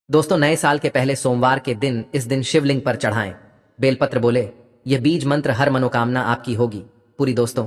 दोस्तों, नए साल के पहले सोमवार के दिन इस दिन शिवलिंग पर चढ़ाएं बेलपत्र। बोले यह बीज मंत्र हर मनोकामना आपकी होगी पूरी। दोस्तों,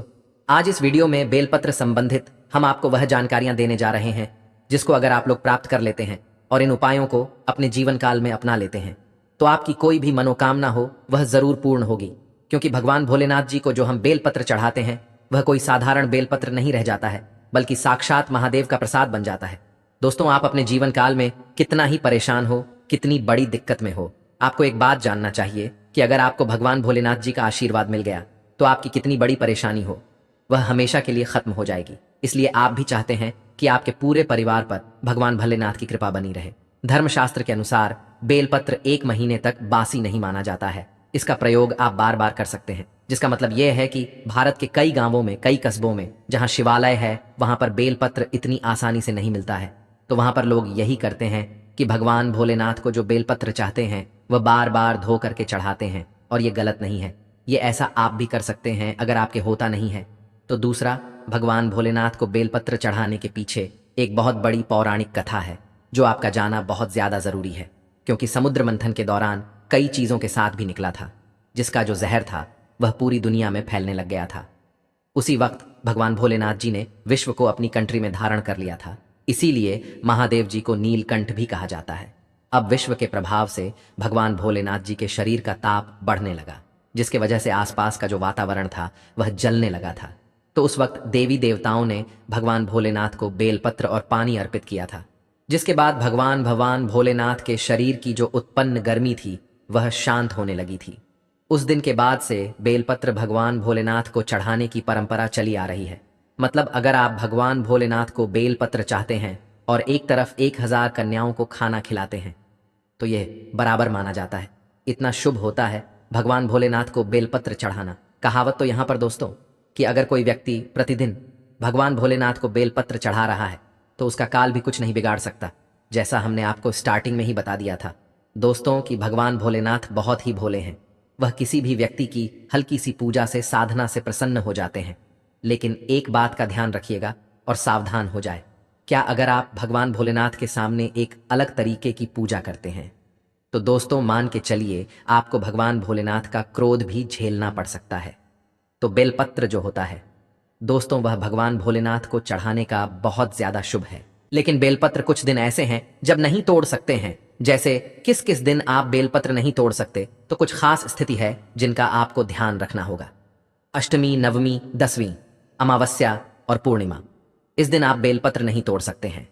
आज इस वीडियो में बेलपत्र संबंधित हम आपको वह जानकारियां देने जा रहे हैं जिसको अगर आप लोग प्राप्त कर लेते हैं और इन उपायों को अपने जीवन काल में अपना लेते हैं तो आपकी कोई भी मनोकामना हो वह जरूर पूर्ण होगी। क्योंकि भगवान भोलेनाथ जी को जो हम बेलपत्र चढ़ाते हैं वह कोई साधारण बेलपत्र नहीं रह जाता है, बल्कि साक्षात महादेव का प्रसाद बन जाता है। दोस्तों, आप अपने जीवन काल में कितना ही परेशान हो, कितनी बड़ी दिक्कत में हो, आपको एक बात जानना चाहिए कि अगर आपको भगवान भोलेनाथ जी का आशीर्वाद मिल गया तो आपकी कितनी बड़ी परेशानी हो वह हमेशा के लिए खत्म हो जाएगी। इसलिए आप भी चाहते हैं कि आपके पूरे परिवार पर भगवान भोलेनाथ की कृपा बनी रहे। धर्मशास्त्र के अनुसार बेलपत्र 1 महीने तक बासी नहीं माना जाता है। इसका प्रयोग आप बार बार कर सकते हैं, जिसका मतलब यह है कि भारत के कई गांवों में, कई कस्बों में जहां शिवालय है वहां पर बेलपत्र इतनी आसानी से नहीं मिलता है, तो वहां पर लोग यही करते हैं कि भगवान भोलेनाथ को जो बेलपत्र चाहते हैं वह बार बार धो करके चढ़ाते हैं। और ये गलत नहीं है, ये ऐसा आप भी कर सकते हैं अगर आपके होता नहीं है तो। दूसरा, भगवान भोलेनाथ को बेलपत्र चढ़ाने के पीछे एक बहुत बड़ी पौराणिक कथा है जो आपका जाना बहुत ज्यादा जरूरी है। क्योंकि समुद्र मंथन के दौरान कई चीजों के साथ भी निकला था, जिसका जो जहर था वह पूरी दुनिया में फैलने लग गया था। उसी वक्त भगवान भोलेनाथ जी ने विश्व को अपनी कंट्री में धारण कर लिया था। इसीलिए महादेव जी को नीलकंठ भी कहा जाता है। अब विश्व के प्रभाव से भगवान भोलेनाथ जी के शरीर का ताप बढ़ने लगा, जिसके वजह से आसपास का जो वातावरण था वह जलने लगा था। तो उस वक्त देवी देवताओं ने भगवान भोलेनाथ को बेलपत्र और पानी अर्पित किया था, जिसके बाद भगवान भोलेनाथ के शरीर की जो उत्पन्न गर्मी थी वह शांत होने लगी थी। उस दिन के बाद से बेलपत्र भगवान भोलेनाथ को चढ़ाने की परंपरा चली आ रही है। मतलब अगर आप भगवान भोलेनाथ को बेलपत्र चाहते हैं और एक तरफ 1000 कन्याओं को खाना खिलाते हैं तो यह बराबर माना जाता है। इतना शुभ होता है भगवान भोलेनाथ को बेलपत्र चढ़ाना। कहावत तो यहाँ पर दोस्तों कि अगर कोई व्यक्ति प्रतिदिन भगवान भोलेनाथ को बेलपत्र चढ़ा रहा है तो उसका काल भी कुछ नहीं बिगाड़ सकता, जैसा हमने आपको स्टार्टिंग में ही बता दिया था दोस्तों कि भगवान भोलेनाथ बहुत ही भोले हैं। वह किसी भी व्यक्ति की हल्की सी पूजा से, साधना से प्रसन्न हो जाते हैं। लेकिन एक बात का ध्यान रखिएगा और सावधान हो जाए। क्या अगर आप भगवान भोलेनाथ के सामने एक अलग तरीके की पूजा करते हैं तो दोस्तों मान के चलिए आपको भगवान भोलेनाथ का क्रोध भी झेलना पड़ सकता है। तो बेलपत्र जो होता है दोस्तों वह भगवान भोलेनाथ को चढ़ाने का बहुत ज्यादा शुभ है। लेकिन बेलपत्र कुछ दिन ऐसे हैं जब नहीं तोड़ सकते हैं। जैसे किस किस दिन आप बेलपत्र नहीं तोड़ सकते, तो कुछ खास स्थिति है जिनका आपको ध्यान रखना होगा। अष्टमी, नवमी, 10वीं, अमावस्या और पूर्णिमा, इस दिन आप बेलपत्र नहीं तोड़ सकते हैं।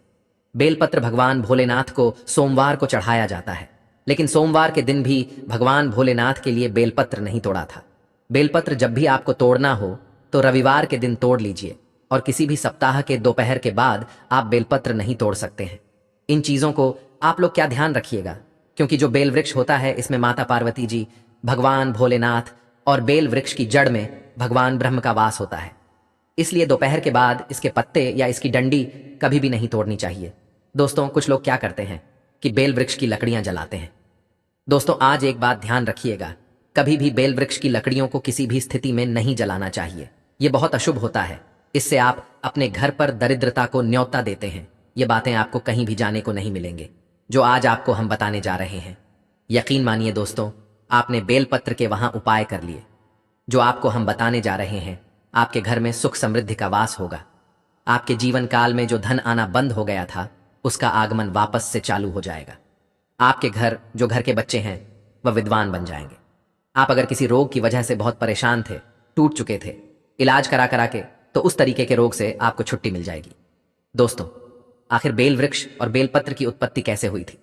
बेलपत्र भगवान भोलेनाथ को सोमवार को चढ़ाया जाता है, लेकिन सोमवार के दिन भी भगवान भोलेनाथ के लिए बेलपत्र नहीं तोड़ा था। बेलपत्र जब भी आपको तोड़ना हो तो रविवार के दिन तोड़ लीजिए, और किसी भी सप्ताह के दोपहर के बाद आप बेलपत्र नहीं तोड़ सकते हैं। इन चीजों को आप लोग क्या ध्यान रखिएगा, क्योंकि जो बेल वृक्ष होता है इसमें माता पार्वती जी, भगवान भोलेनाथ और बेल वृक्ष की जड़ में भगवान ब्रह्म का वास होता है। इसलिए दोपहर के बाद इसके पत्ते या इसकी डंडी कभी भी नहीं तोड़नी चाहिए। दोस्तों, कुछ लोग क्या करते हैं कि बेल वृक्ष की लकड़ियां जलाते हैं। दोस्तों, आज एक बात ध्यान रखिएगा, कभी भी बेल वृक्ष की लकड़ियों को किसी भी स्थिति में नहीं जलाना चाहिए। यह बहुत अशुभ होता है। इससे आप अपने घर पर दरिद्रता को न्योता देते हैं। ये बातें आपको कहीं भी जाने को नहीं मिलेंगे जो आज आपको हम बताने जा रहे हैं। यकीन मानिए दोस्तों, आपने बेलपत्र के वहां उपाय कर लिए। जो आपको हम बताने जा रहे हैं, आपके घर में सुख समृद्धि का वास होगा। आपके जीवन काल में जो धन आना बंद हो गया था उसका आगमन वापस से चालू हो जाएगा। आपके घर जो घर के बच्चे हैं वह विद्वान बन जाएंगे। आप अगर किसी रोग की वजह से बहुत परेशान थे, टूट चुके थे, इलाज करा करा के, तो उस तरीके के रोग से आपको छुट्टी मिल जाएगी। दोस्तों, आखिर बेल वृक्ष और बेलपत्र की उत्पत्ति कैसे हुई थी?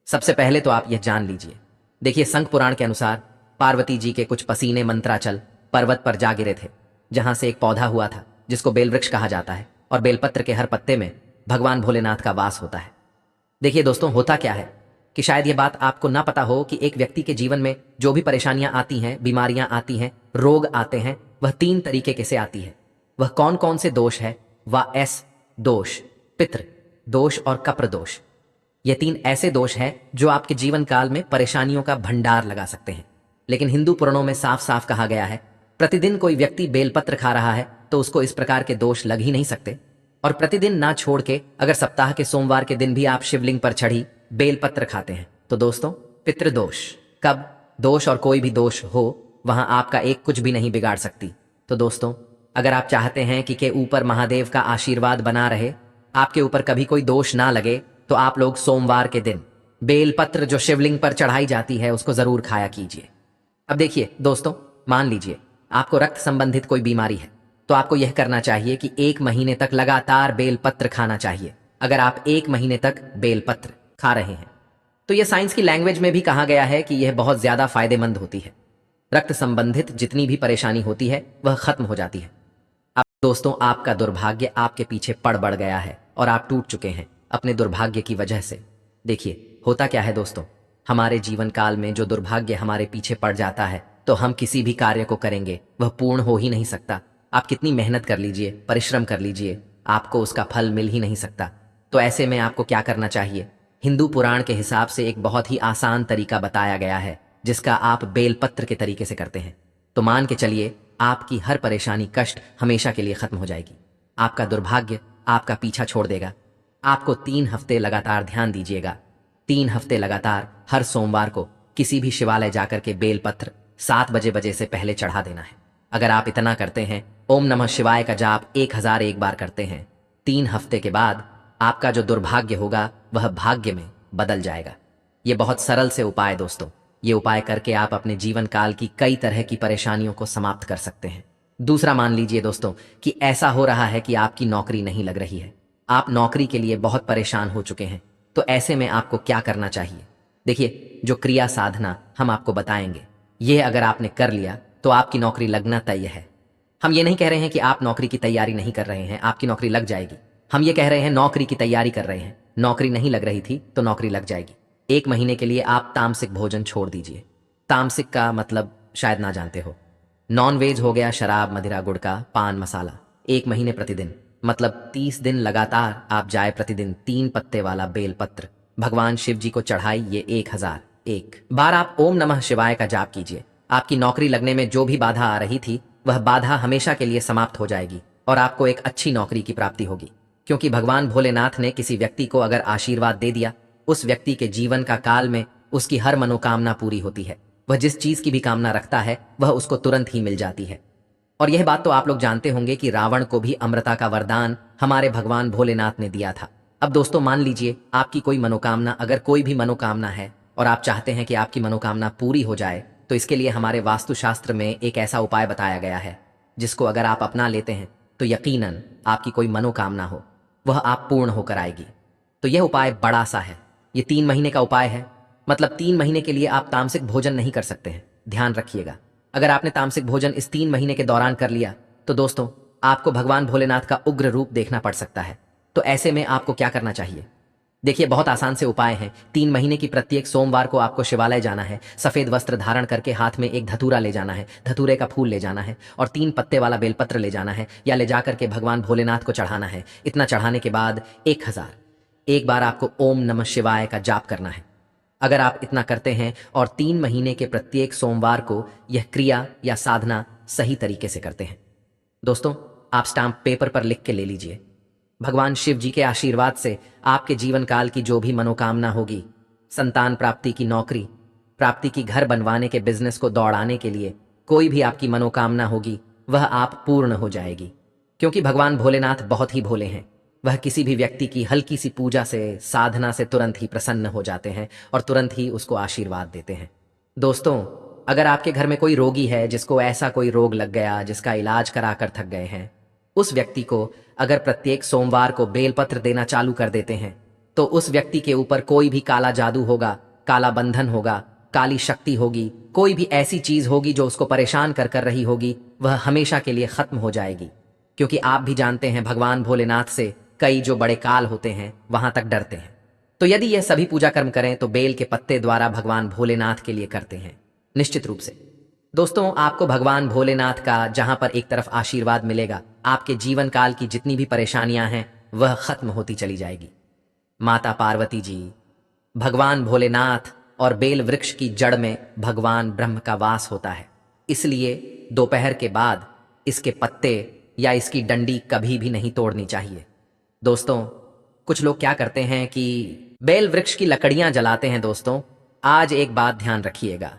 सबसे पहले तो आप यह जान लीजिए। देखिए, संघ पुराण के अनुसार पार्वती जी के कुछ पसीने मंत्राचल पर्वत पर जा गिरे थे, जहां से एक पौधा हुआ था जिसको बेल वृक्ष कहा जाता है, और बेलपत्र के हर पत्ते में भगवान भोलेनाथ का वास होता है। देखिए दोस्तों, होता क्या है कि शायद यह बात आपको ना पता हो कि एक व्यक्ति के जीवन में जो भी परेशानियां आती हैं, बीमारियां आती हैं, रोग आते हैं, वह 3 तरीके के से आती है। वह कौन कौन से दोष है? वाएस दोष, पितृ दोष और कप्र दोष। ये 3 ऐसे दोष हैं जो आपके जीवन काल में परेशानियों का भंडार लगा सकते हैं। लेकिन हिंदू पुराणों में साफ साफ कहा गया है, प्रतिदिन कोई व्यक्ति बेलपत्र खा रहा है तो उसको इस प्रकार के दोष लग ही नहीं सकते। और प्रतिदिन ना छोड़ के अगर सप्ताह के सोमवार के दिन भी आप शिवलिंग पर चढ़ी बेलपत्र खाते हैं। तो दोस्तों, पितृदोष, कब दोष और कोई भी दोष हो वहां आपका एक कुछ भी नहीं बिगाड़ सकती। तो दोस्तों, अगर आप चाहते हैं कि के ऊपर महादेव का आशीर्वाद बना रहे, आपके ऊपर कभी कोई दोष ना लगे, तो आप लोग सोमवार के दिन बेलपत्र जो शिवलिंग पर चढ़ाई जाती है उसको जरूर खाया कीजिए। अब देखिए दोस्तों, मान लीजिए आपको रक्त संबंधित कोई बीमारी है, तो आपको यह करना चाहिए कि 1 महीने तक लगातार बेलपत्र खाना चाहिए। अगर आप 1 महीने तक बेलपत्र खा रहे हैं, तो यह साइंस की लैंग्वेज में भी कहा गया है कि यह बहुत ज्यादा फायदेमंद होती है। रक्त संबंधित जितनी भी परेशानी होती है वह खत्म हो जाती है। अब दोस्तों, आपका दुर्भाग्य आपके पीछे पड़ बढ़ गया है और आप टूट चुके हैं अपने दुर्भाग्य की वजह से। देखिए, होता क्या है दोस्तों, हमारे जीवन काल में जो दुर्भाग्य हमारे पीछे पड़ जाता है, तो हम किसी भी कार्य को करेंगे वह पूर्ण हो ही नहीं सकता। आप कितनी मेहनत कर लीजिए, परिश्रम कर लीजिए, आपको उसका फल मिल ही नहीं सकता। तो ऐसे में आपको क्या करना चाहिए? हिंदू पुराण के हिसाब से एक बहुत ही आसान तरीका बताया गया है, जिसका आप बेलपत्र के तरीके से करते हैं। तो मान के चलिए, आपकी हर परेशानी, कष्ट हमेशा के लिए खत्म हो जाएगी। आपका दुर्भाग्य आपका पीछा छोड़ देगा। आपको 3 हफ्ते लगातार ध्यान दीजिएगा। 3 हफ्ते लगातार हर सोमवार को किसी भी शिवालय जाकर के बेलपत्र 7 बजे से पहले चढ़ा देना है। अगर आप इतना करते हैं, ओम नमः शिवाय का जाप 1001 बार करते हैं, 3 हफ्ते के बाद आपका जो दुर्भाग्य होगा वह भाग्य में बदल जाएगा। ये बहुत सरल से उपाय दोस्तों, ये उपाय करके आप अपने जीवन काल की कई तरह की परेशानियों को समाप्त कर सकते हैं। दूसरा, मान लीजिए दोस्तों कि ऐसा हो रहा है कि आपकी नौकरी नहीं लग रही है, आप नौकरी के लिए बहुत परेशान हो चुके हैं। तो ऐसे में आपको क्या करना चाहिए? देखिए, जो क्रिया साधना हम आपको बताएंगे, यह अगर आपने कर लिया तो आपकी नौकरी लगना तय है। हम ये नहीं कह रहे हैं कि आप नौकरी की तैयारी नहीं कर रहे हैं, आपकी नौकरी लग जाएगी। हम ये कह रहे हैं नौकरी की तैयारी कर रहे हैं, नौकरी नहीं लग रही थी तो नौकरी लग जाएगी। 1 महीने के लिए आप तामसिक भोजन छोड़ दीजिए। तामसिक का मतलब शायद ना जानते हो, नॉन वेज हो गया, शराब, मदिरा, गुड़का, पान, मसाला। 1 महीने प्रतिदिन, मतलब 30 दिन लगातार आप जाए प्रतिदिन 3 पत्ते वाला बेलपत्र भगवान शिव जी को चढ़ाई। ये 1001 बार आप ओम नमः शिवाय का जाप कीजिए। आपकी नौकरी लगने में जो भी बाधा आ रही थी वह बाधा हमेशा के लिए समाप्त हो जाएगी और आपको एक अच्छी नौकरी की प्राप्ति होगी। क्योंकि भगवान भोलेनाथ ने किसी व्यक्ति को अगर आशीर्वाद दे दिया, उस व्यक्ति के जीवन का काल में उसकी हर मनोकामना पूरी होती है। वह जिस चीज की भी कामना रखता है वह उसको तुरंत ही मिल जाती है। और यह बात तो आप लोग जानते होंगे कि रावण को भी अमृता का वरदान हमारे भगवान भोलेनाथ ने दिया था। अब दोस्तों, मान लीजिए आपकी कोई मनोकामना, अगर कोई भी मनोकामना है और आप चाहते हैं कि आपकी मनोकामना पूरी हो जाए, तो इसके लिए हमारे वास्तुशास्त्र में एक ऐसा उपाय बताया गया है, जिसको अगर आप अपना लेते हैं तो यकीनन आपकी कोई मनोकामना हो वह आप पूर्ण होकर आएगी। तो यह उपाय बड़ा सा है, ये 3 महीने का उपाय है। मतलब 3 महीने के लिए आप तामसिक भोजन नहीं कर सकते हैं, ध्यान रखिएगा। अगर आपने तामसिक भोजन इस 3 महीने के दौरान कर लिया तो दोस्तों आपको भगवान भोलेनाथ का उग्र रूप देखना पड़ सकता है। तो ऐसे में आपको क्या करना चाहिए? देखिए, बहुत आसान से उपाय हैं। 3 महीने की प्रत्येक सोमवार को आपको शिवालय जाना है, सफेद वस्त्र धारण करके हाथ में एक धतूरा ले जाना है, धतूरे का फूल ले जाना है और 3 पत्ते वाला बेलपत्र ले जाना है या ले जाकर के भगवान भोलेनाथ को चढ़ाना है। इतना चढ़ाने के बाद 1001 बार आपको ओम नमः शिवाय का जाप करना है। अगर आप इतना करते हैं और 3 महीने के प्रत्येक सोमवार को यह क्रिया या साधना सही तरीके से करते हैं, दोस्तों आप स्टाम्प पेपर पर लिख के ले लीजिए। भगवान शिव जी के आशीर्वाद से आपके जीवन काल की जो भी मनोकामना होगी, संतान प्राप्ति की, नौकरी प्राप्ति की, घर बनवाने के, बिजनेस को दौड़ाने के लिए कोई भी आपकी मनोकामना होगी वह आप पूर्ण हो जाएगी। क्योंकि भगवान भोलेनाथ बहुत ही भोले हैं, वह किसी भी व्यक्ति की हल्की सी पूजा से, साधना से तुरंत ही प्रसन्न हो जाते हैं और तुरंत ही उसको आशीर्वाद देते हैं। दोस्तों, अगर आपके घर में कोई रोगी है जिसको ऐसा कोई रोग लग गया जिसका इलाज कराकर थक गए हैं, उस व्यक्ति को अगर प्रत्येक सोमवार को बेलपत्र देना चालू कर देते हैं तो उस व्यक्ति के ऊपर कोई भी काला जादू होगा, काला बंधन होगा, काली शक्ति होगी, कोई भी ऐसी चीज होगी जो उसको परेशान कर कर रही होगी, वह हमेशा के लिए खत्म हो जाएगी। क्योंकि आप भी जानते हैं भगवान भोलेनाथ से कई जो बड़े काल होते हैं वहां तक डरते हैं। तो यदि यह सभी पूजा कर्म करें तो बेल के पत्ते द्वारा भगवान भोलेनाथ के लिए करते हैं, निश्चित रूप से। दोस्तों, आपको भगवान भोलेनाथ का जहां पर एक तरफ आशीर्वाद मिलेगा, आपके जीवन काल की जितनी भी परेशानियां हैं वह खत्म होती चली जाएगी। माता पार्वती जी, भगवान भोलेनाथ और बेल वृक्ष की जड़ में भगवान ब्रह्म का वास होता है, इसलिए दोपहर के बाद इसके पत्ते या इसकी डंडी कभी भी नहीं तोड़नी चाहिए। दोस्तों, कुछ लोग क्या करते हैं कि बेल वृक्ष की लकड़ियां जलाते हैं दोस्तों। आज एक बात ध्यान रखिएगा,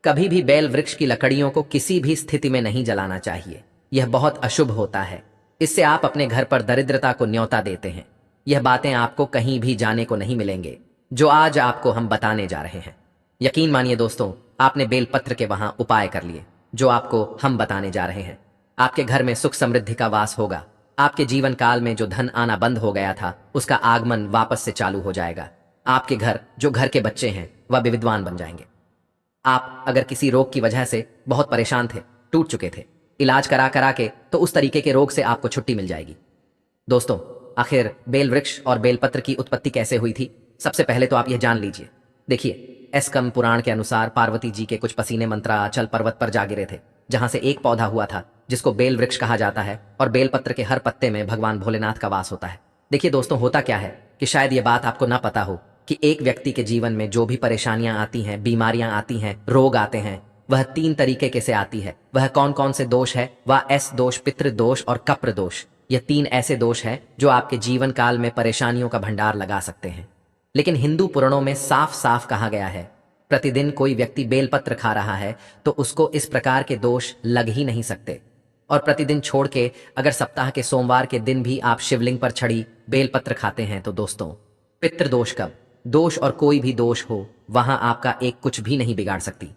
कभी भी बेल वृक्ष की लकड़ियों को किसी भी स्थिति में नहीं जलाना चाहिए। यह बहुत अशुभ होता है। इससे आप अपने घर पर दरिद्रता को न्योता देते हैं। यह बातें आपको कहीं भी जाने को नहीं मिलेंगे जो आज आपको हम बताने जा रहे हैं। यकीन मानिए दोस्तों, आपने बेलपत्र के वहां उपाय कर लिए जो आपको हम बताने जा रहे हैं। आपके घर में सुख समृद्धि का वास होगा। आपके जीवन काल में जो धन आना बंद हो गया था उसका आगमन वापस से चालू हो जाएगा। आपके घर जो घर के बच्चे हैं वह भी विद्वान बन जाएंगे। आप अगर किसी रोग की वजह से बहुत परेशान थे, टूट चुके थे, इलाज करा करा के, तो उस तरीके के रोग से आपको छुट्टी मिल जाएगी। दोस्तों, आखिर बेल वृक्ष और बेलपत्र की उत्पत्ति कैसे हुई थी, सबसे पहले तो आप यह जान लीजिए। देखिए, स्कंद पुराण के अनुसार पार्वती जी के कुछ पसीने मंत्राचल पर्वत पर जा गिरे थे, जहां से एक पौधा हुआ था जिसको बेल वृक्ष कहा जाता है, और बेलपत्र के हर पत्ते में भगवान भोलेनाथ का वास होता है। देखिए दोस्तों, होता क्या है कि शायद ये बात आपको ना पता हो कि एक व्यक्ति के जीवन में जो भी परेशानियां आती हैं, बीमारियां आती हैं, रोग आते हैं, वह 3 तरीके के से आती है। वह कौन कौन से दोष है? वह एस दोष, पितृ दोष और कप्र दोष। यह 3 ऐसे दोष हैं जो आपके जीवन काल में परेशानियों का भंडार लगा सकते हैं। लेकिन हिंदू पुराणों में साफ साफ कहा गया है, प्रतिदिन कोई व्यक्ति बेलपत्र खा रहा है तो उसको इस प्रकार के दोष लग ही नहीं सकते। और प्रतिदिन छोड़ के अगर सप्ताह के सोमवार के दिन भी आप शिवलिंग पर छड़ी बेलपत्र खाते हैं तो दोस्तों, पितृदोष कब दोष और कोई भी दोष हो, वहां आपका एक कुछ भी नहीं बिगाड़ सकती।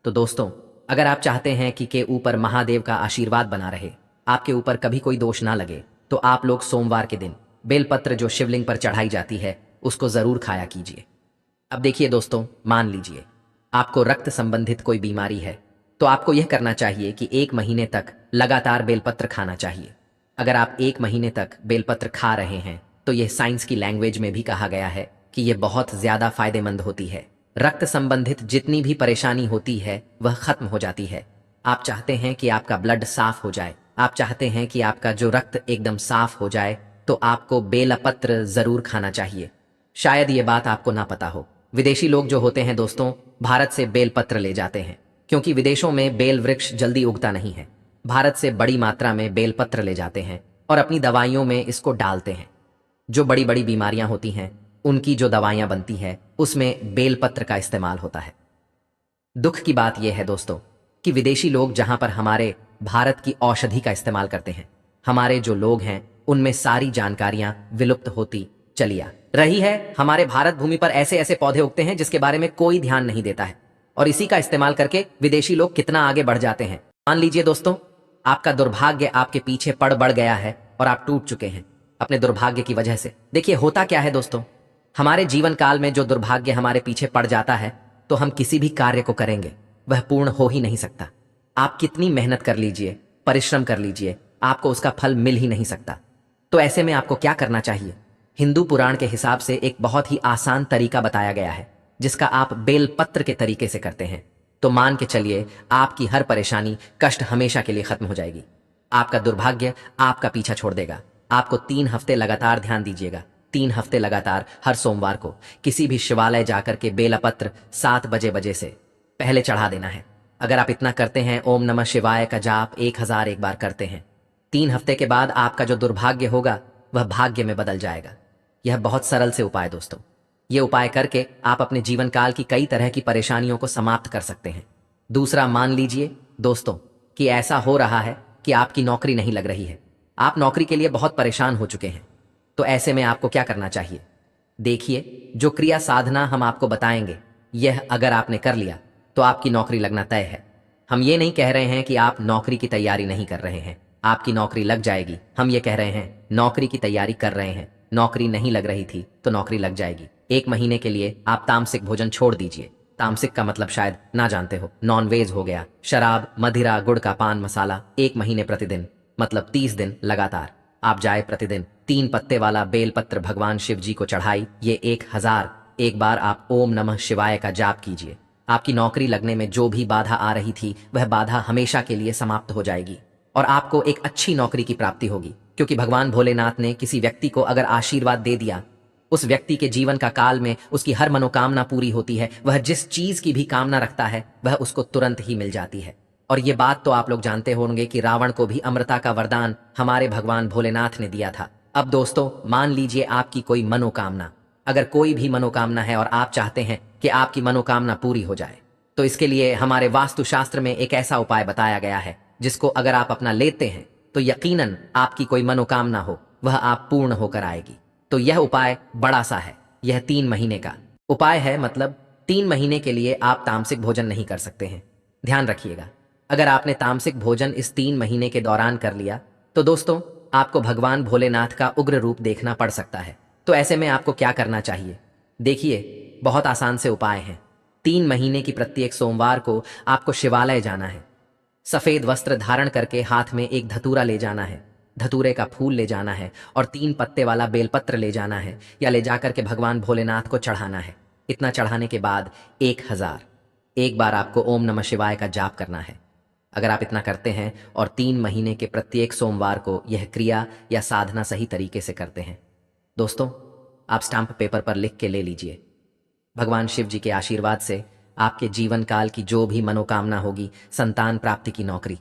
तो दोस्तों, अगर आप चाहते हैं कि के ऊपर महादेव का आशीर्वाद बना रहे, आपके ऊपर कभी कोई दोष ना लगे, तो आप लोग सोमवार के दिन बेलपत्र जो शिवलिंग पर चढ़ाई जाती है उसको जरूर खाया कीजिए। अब देखिए दोस्तों, मान लीजिए आपको रक्त संबंधित कोई बीमारी है, तो आपको यह करना चाहिए कि 1 महीने तक लगातार बेलपत्र खाना चाहिए। अगर आप 1 महीने तक बेलपत्र खा रहे हैं तो यह साइंस की लैंग्वेज में भी कहा गया है कि यह बहुत ज्यादा फायदेमंद होती है। रक्त संबंधित जितनी भी परेशानी होती है वह खत्म हो जाती है। आप चाहते हैं कि आपका ब्लड साफ हो जाए, आप चाहते हैं कि आपका जो रक्त एकदम साफ हो जाए, तो आपको बेलपत्र जरूर खाना चाहिए। शायद ये बात आपको ना पता हो, विदेशी लोग जो होते हैं दोस्तों, भारत से बेलपत्र ले जाते हैं, क्योंकि विदेशों में बेल वृक्ष जल्दी उगता नहीं है। भारत से बड़ी मात्रा में बेलपत्र ले जाते हैं और अपनी दवाइयों में इसको डालते हैं। जो बड़ी बड़ी बीमारियां होती हैं उनकी जो दवाइयां बनती है उसमें बेलपत्र का इस्तेमाल होता है। दुख की बात यह है दोस्तों कि विदेशी लोग जहां पर हमारे भारत की औषधि का इस्तेमाल करते हैं, हमारे जो लोग हैं उनमें सारी जानकारियां विलुप्त होती चली आ रही है। हमारे भारत भूमि पर ऐसे ऐसे पौधे उगते हैं जिसके बारे में कोई ध्यान नहीं देता है, और इसी का इस्तेमाल करके विदेशी लोग कितना आगे बढ़ जाते हैं। मान लीजिए दोस्तों, आपका दुर्भाग्य आपके पीछे पड़ बढ़ गया है और आप टूट चुके हैं अपने दुर्भाग्य की वजह से। देखिए, होता क्या है दोस्तों, हमारे जीवन काल में जो दुर्भाग्य हमारे पीछे पड़ जाता है तो हम किसी भी कार्य को करेंगे वह पूर्ण हो ही नहीं सकता। आप कितनी मेहनत कर लीजिए, परिश्रम कर लीजिए, आपको उसका फल मिल ही नहीं सकता। तो ऐसे में आपको क्या करना चाहिए? हिंदू पुराण के हिसाब से एक बहुत ही आसान तरीका बताया गया है जिसका आप बेलपत्र के तरीके से करते हैं तो मान के चलिए आपकी हर परेशानी, कष्ट हमेशा के लिए खत्म हो जाएगी। आपका दुर्भाग्य आपका पीछा छोड़ देगा। आपको 3 हफ्ते लगातार ध्यान दीजिएगा, 3 हफ्ते लगातार हर सोमवार को किसी भी शिवालय जाकर के बेलपत्र 7 बजे से पहले चढ़ा देना है। अगर आप इतना करते हैं, ओम नमः शिवाय का जाप 1001 बार करते हैं, 3 हफ्ते के बाद आपका जो दुर्भाग्य होगा वह भाग्य में बदल जाएगा। यह बहुत सरल से उपाय दोस्तों, ये उपाय करके आप अपने जीवन काल की कई तरह की परेशानियों को समाप्त कर सकते हैं। दूसरा, मान लीजिए दोस्तों कि ऐसा हो रहा है कि आपकी नौकरी नहीं लग रही है, आप नौकरी के लिए बहुत परेशान हो चुके हैं। तो ऐसे में आपको क्या करना चाहिए? देखिए, जो क्रिया साधना हम आपको बताएंगे, यह अगर आपने कर लिया तो आपकी नौकरी लगना तय है। हम ये नहीं कह रहे हैं कि आप नौकरी की तैयारी नहीं कर रहे हैं, आपकी नौकरी लग जाएगी। हम ये कह रहे हैं नौकरी की तैयारी कर रहे हैं, नौकरी नहीं लग रही थी तो नौकरी लग जाएगी। 1 महीने के लिए आप तामसिक भोजन छोड़ दीजिए। तामसिक का मतलब शायद ना जानते हो, नॉनवेज हो गया, शराब, मदिरा, गुड़ का पान मसाला। 1 महीने प्रतिदिन, मतलब 30 दिन लगातार आप जाए प्रतिदिन 3 पत्ते वाला बेलपत्र भगवान शिव जी को चढ़ाई। ये 1001 बार आप ओम नमः शिवाय का जाप कीजिए। आपकी नौकरी लगने में जो भी बाधा आ रही थी वह बाधा हमेशा के लिए समाप्त हो जाएगी और आपको एक अच्छी नौकरी की प्राप्ति होगी। क्योंकि भगवान भोलेनाथ ने किसी व्यक्ति को अगर आशीर्वाद दे दिया, उस व्यक्ति के जीवन का काल में उसकी हर मनोकामना पूरी होती है। वह जिस चीज की भी कामना रखता है वह उसको तुरंत ही मिल जाती है। और ये बात तो आप लोग जानते होंगे कि रावण को भी अमृता का वरदान हमारे भगवान भोलेनाथ ने दिया था। अब दोस्तों, मान लीजिए आपकी कोई मनोकामना अगर कोई भी मनोकामना है और आप चाहते हैं कि आपकी मनोकामना पूरी हो जाए, तो इसके लिए हमारे वास्तुशास्त्र में एक ऐसा उपाय बताया गया है जिसको अगर आप अपना लेते हैं तो यकीनन आपकी कोई मनोकामना हो वह आप पूर्ण होकर आएगी। तो यह उपाय बड़ा सा है। यह 3 महीने का उपाय है, मतलब 3 महीने के लिए आप तामसिक भोजन नहीं कर सकते हैं। ध्यान रखिएगा, अगर आपने तामसिक भोजन इस 3 महीने के दौरान कर लिया तो दोस्तों आपको भगवान भोलेनाथ का उग्र रूप देखना पड़ सकता है। तो ऐसे में आपको क्या करना चाहिए? देखिए, बहुत आसान से उपाय हैं। 3 महीने की प्रत्येक सोमवार को आपको शिवालय जाना है। सफेद वस्त्र धारण करके हाथ में एक धतूरा ले जाना है, धतूरे का फूल ले जाना है और 3 पत्ते वाला बेलपत्र ले जाना है या ले जाकर के भगवान भोलेनाथ को चढ़ाना है। इतना चढ़ाने के बाद 1000 एक बार आपको ओम नमः शिवाय का जाप करना है। अगर आप इतना करते हैं और 3 महीने के प्रत्येक सोमवार को यह क्रिया या साधना सही तरीके से करते हैं, दोस्तों आप स्टाम्प पेपर पर लिख के ले लीजिए। भगवान शिव जी के आशीर्वाद से आपके जीवन काल की जो भी मनोकामना होगी, संतान प्राप्ति की नौकरी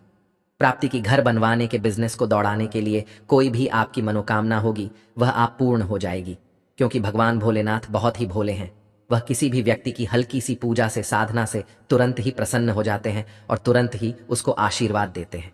प्राप्ति की, घर बनवाने के, बिजनेस को दौड़ाने के लिए कोई भी आपकी मनोकामना होगी वह आप पूर्ण हो जाएगी। क्योंकि भगवान भोलेनाथ बहुत ही भोले हैं। वह किसी भी व्यक्ति की हल्की सी पूजा से, साधना से तुरंत ही प्रसन्न हो जाते हैं और तुरंत ही उसको आशीर्वाद देते हैं।